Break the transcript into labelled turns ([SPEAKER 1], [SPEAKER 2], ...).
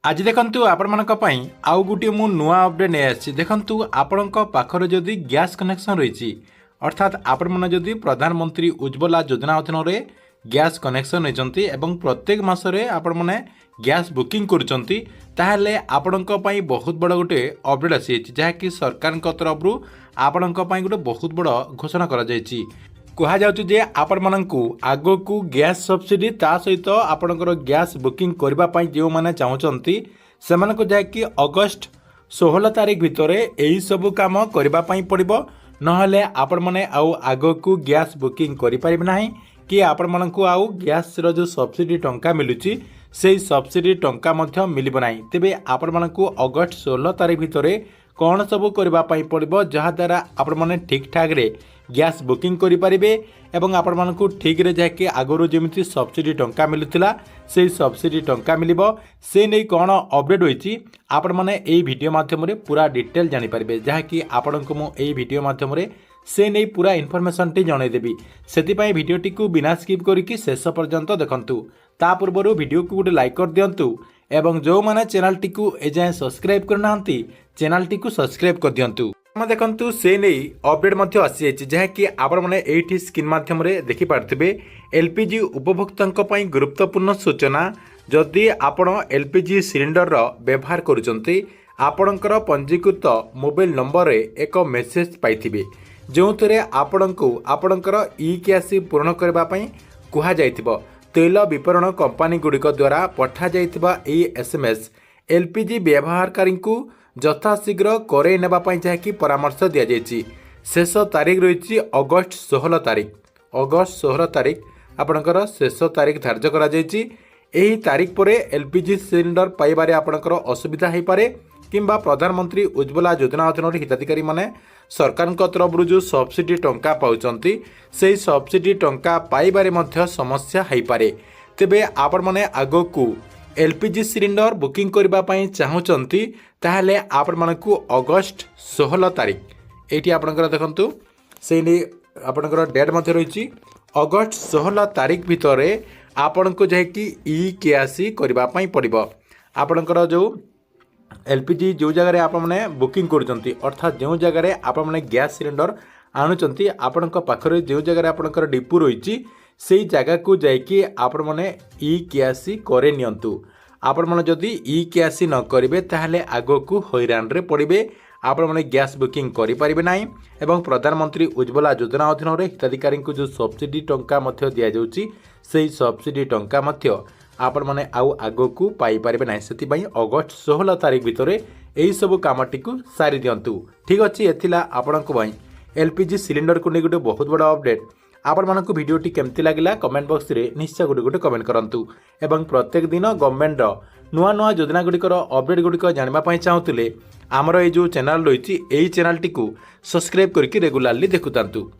[SPEAKER 1] आज देखंतु आपनମାନଙ୍କ पई आउ गुटी मु नुआ अपडेट नै आछि। देखंतु आपनଙ୍କ पाखरे जदि गैस कनेक्शन रहिछि अर्थात आपण मन जदि प्रधानमंत्री उज्ज्वला योजना अधीन गैस कनेक्शन रहिसंती एवं प्रत्येक मासरे आपण माने गैस बुकिंग करूचंती ताहले आपनଙ୍କ पई बहुत बड़ गुटे अपडेट आछि जहा कि सरकार तरफ आपनଙ୍କ पई गुटे बहुत बड़ घोषणा करा जायछि। कहा जाउछि जे आपण माननकु आगो को गैस सब्सिडी ता सहित आपणकर गैस बुकिंग करबा पई जे माने चाहउचंती सेमानको जा कि अगस्त 16 तारिख भितरे एही सब काम करबा पई पड़िबो नहले आपण माने आउ आगो को गैस बुकिंग करि परिबे नाही कि आपण माननकु आउ गैस रो जो सब्सिडी टंका मिलुची सेही सब्सिडी टंका मध्य मिलिबो नाही। तेबे आपण माननकु अगस्त 16 तारिख भितरे कौन सब करबा पई पड़िबो जहा द्वारा आपण माने ठीक ठाक रे गैस बुकिंग करि परिबे एवं आपण मानकु ठीक रे जाके आगरो जेमिति सब्सिडी टंका मिलुतिला से सब्सिडी टंका मिलिबो से नै कोन अपडेट होईची आपण माने एई वीडियो माध्यम रे पूरा डिटेल जानि परिबे जहा कि आपणको मो एई वीडियो माध्यम रे से नै पूरा इन्फॉर्मेशन टी जणाई देबी। सेति पई वीडियो टी को बिना स्किप करिकि शेष पर्यंत देखंतु। ता पूर्वरु वीडियो को गुटे लाइक कर दियंतु एवं जो माने चैनल टी को एजाय सब्सक्राइब करनांती चैनल टी को सब्सक्राइब कर दियंतु। देखंतु से नै अपडेट मध्य आसी अछि जहा कि आपण माने एठी स्क्रीन माध्यम रे देखि पारथिबे एलपीजी उपभोक्तांक पई गुरुत्वपूर्ण सूचना। जदि आपण एलपीजी सिलिंडर रो व्यवहार करूचंती आपणकर पंजीकृत मोबाइल नंबर रे एक मेसेज पाइथिबे जो थरे आपणको आपणकर ई कैसी पूर्ण करबा पई कुहा जायथिबो। तैल विपणन कंपनी गुड़िक द्वारा पठा जायथिबा एई एसएमएस एलपीजी व्यवहारकारी को यथाशीघ्र करे नेबा पई जहाँकि परामर्श दिया जायछि। शेष तारीख रही अगस्त 16 तारीख अगस्त 16 तारीख आपणकर शेष तारीख धार्य करा जायछि। एही तारीख परे एलपीजी सिलिंडर पाइबारे आपणकर असुविधा हेई पारे किंबा प्रधानमंत्री उज्ज्वला योजना अधीन हिताधिकारी माने सरकार तरफ जो सब्सिडी टंका पाउचंती से सब्सिडी टंका पाइबारे मध्य समस्या हेई पारे। तेबे आपण माने आगो को एलपीजी सिलिंडर बुकिंग करबा पई चाहउचंती ताहले आपण मानकु अगस्त 16 तारीख एठी आपणकर देखंतु से नै आपणकर डेट मध्य रहिछि अगस्त 16 तारीख भितरे आपणको जे कि ई केआसी करबा पई पड़िबो। आपणकर जो एलपीजी जो जगह आप बुकिंग करुँच अर्थात जो जगह आप गैस सिलिंडर आणुंट आपण पाखे जो जगह आपंकर डिपो रही से जगह को जाकि आपण मैंने ई केआसी करे नियंतु। आपण मैंने जदि ई केआसी न करेंगे ताहले आगो को हैरान रे पड़े आपण मैंने गैस बुकिंग करें ना एवं प्रधानमंत्री उज्ज्वला योजना अधीन हिताधिकारी को जो सब्सिडी टंका दि जाऊँगी से सब्सिडी टंका आपण माने आउ आगो को पाई पारिबे नै। सेति पई अगस्त 16 तारीख भितरे एही सब कामटी को सारी दियंतु। ठीक अछि एथिला आपणको भाई एलपीजी सिलिंडर को नै गुटे बहुत बड़ा अपडेट। आपण मानकु वीडियोटी केमति लागिला कमेंट बॉक्स रे निश्चय गुटे कमेंट करंतु एवं प्रत्येक दिन गवर्नमेंट रो नुआ नुआ योजना गुड़िकर अपडेट गुड़िक जानिबा पई चाहुतिले हमर ए जो चैनल रहिछि एही चैनल टी को सब्सक्राइब करके रेगुलरली देखुतांतु।